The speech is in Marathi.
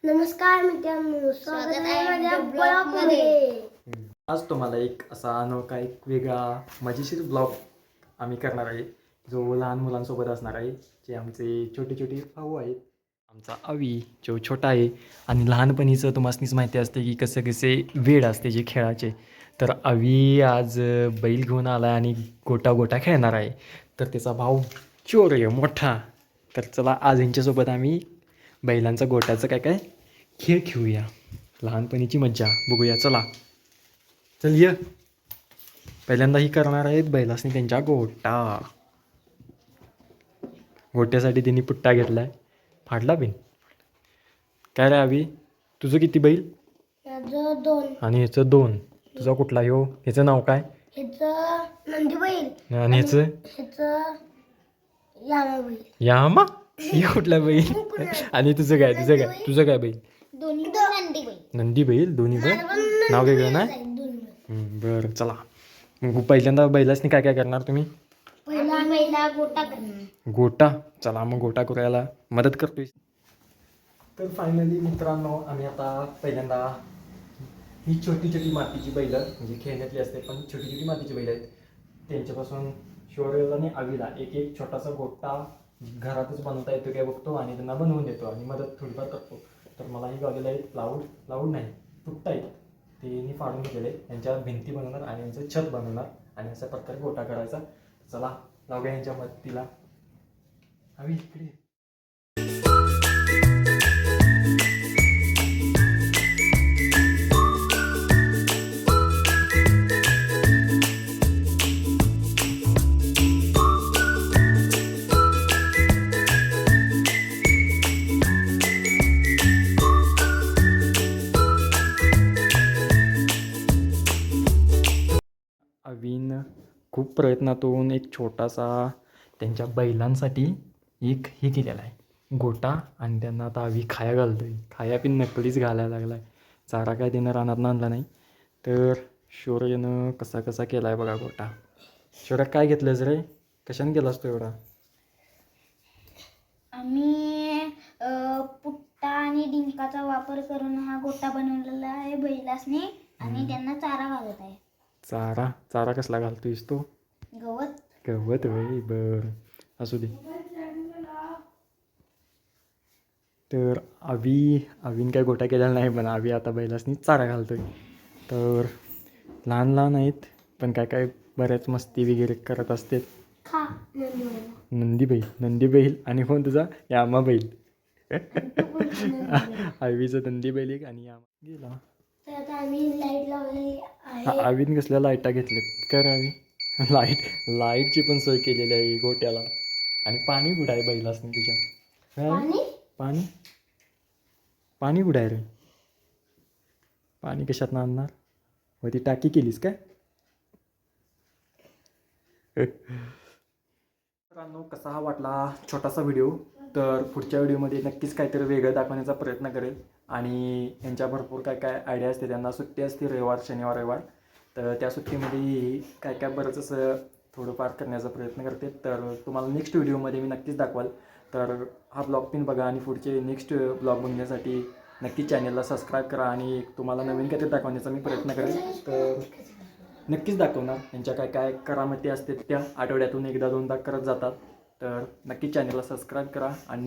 नमस्कार मित्रांनो, स्वागत आहे माझ्या ब्लॉगमध्ये. आज तुम्हाला एक असा अनोखा एक वेगळा मजेशीर ब्लॉग आम्ही करणार आहे, जो लहान मुलांसोबत असणार आहे. जे आमचे छोटे छोटे भाऊ आहेत. आमचा अवी जो छोटा आहे आणि लहानपणीचं तुम्हासनीच माहिती असते की कसे कसे वेळ असते जे खेळाचे. तर अवी आज बैल घेऊन आला आहे आणि गोटा गोटा खेळणार आहे. तर त्याचा भाऊ चोर आहे मोठा. तर चला आज यांच्यासोबत आम्ही बैलांचा गोट्याचं काय काय खेळ खेळूया. लहानपणीची मज्जा बघूया. चला चल ये. पहिल्यांदा ही करणार आहेत बैलासनी त्यांच्या गोट्यासाठी त्यांनी पुट्टा घेतलाय. फाडला बिन काय रे अवी, तुझं किती बैल? माझं 2. आणि ह्याचं 2. तुझा कुठला ह्यो? ह्याचं नाव काय? ह्याचं नंदी बैल आणि ह्याचं यामा बैल. यामा. हे कुठला बैल? आणि तुझं काय तुझं काय बैल? दोन्ही नंदी बैल. नंदी बैल. दोन्ही बैल नाव वेगळं ना? बरं चला. मग पहिल्यांदा बैलासनी काय काय करणार तुम्ही? पहिला गोटा करणार. गोटा. चला मग गोटा करायला मदत करतोय. तर फायनली मित्रांनो, आम्ही आता पहिल्यांदा ही छोटी छोटी मातीची बैलं, म्हणजे खेळण्यातली असते पण छोटी छोटी मातीची बैलं आहेत, त्यांच्यापासून शौर्यला आणि अवीला एक एक छोटासा गोटा घरातच बनवता येतो काय बघतो आणि त्यांना बनवून देतो आणि मदत थोडीफार करतो. तर मला ही गावलेलं आहे प्लाऊड नाही, तुटता आहेत ते मी फाडून घेतलेले. यांच्या भिंती बनवणार आणि यांचं छत बनवणार आणि अशा प्रकारे गोटा करायचा. चला लावूया यांच्या मदतीला. अवी इकडे. अवीन खूप प्रयत्नातून एक छोटासा त्यांच्या बैलांसाठी एक हे केलेला आहे गोटा, आणि त्यांना आता अवी खाया घालतोय. खाया पण नकलीच घालायला लागला आहे. चारा काय त्यानं रानात आणला नाही. तर शौर्यनं कसा कसा केला आहे बघा गोटा. शौर्य काय घेतलंस रे? कशाने केलास तो एवढा? आम्ही पुट्टा आणि डिंकाचा वापर करून हा गोटा बनवलेला आहे बैलासनी, आणि त्यांना चारा घालत आहे. चारा कसला घालतोयस तो? गवत भाई. बर असू दे. तर अवीन काय गोटा केलेला नाही, पण अवी आता बैलासनी चारा घालतोय. तर लहान आहेत पण काय बऱ्याच मस्ती वगैरे करत असते. नंदी बैल आणि कोण तुझा? यामा बैल. अवीचं नंदी बैल एक आणि यामा गेला. तर आता आम्ही लाईट लावली आहे. अवीन कसल्या लाईटा घेतल्यात काय रे अवी? लाईटची पण सोय केलेली आहे गोट्याला. आणि पाणी कुठं आहे बैलासनी तुझ्या? पाणी कुठं आहे रे? पाणी कशात आणणार? व ती टाकी केलीस काय? मित्रांनो, कसा हा वाटला छोटासा व्हिडिओ? तर पुढच्या व्हिडिओमध्ये नक्कीच काहीतरी वेगळं दाखवण्याचा प्रयत्न करेल. आणि यांच्या भरपूर काय आयडिया असते. त्यांना सुट्टी असते शनिवार रविवार. तर त्या सुट्टीमध्ये काय बरंच असं थोडंफार करण्याचा प्रयत्न करते. तर तुम्हाला नेक्स्ट व्हिडिओमध्ये मी नक्कीच दाखवाल. तर हा ब्लॉग पण बघा आणि पुढचे नेक्स्ट ब्लॉग बघण्यासाठी नक्कीच चॅनलला सबस्क्राईब करा. आणि तुम्हाला नवीन काहीतरी दाखवण्याचा मी प्रयत्न करेन. तर नक्कीच दाखवणार. यांच्या काय करामती असतात त्या आठवड्यातून 1-2दा करत जातात. तर नक्कीच चॅनलला सबस्क्राईब करा आणि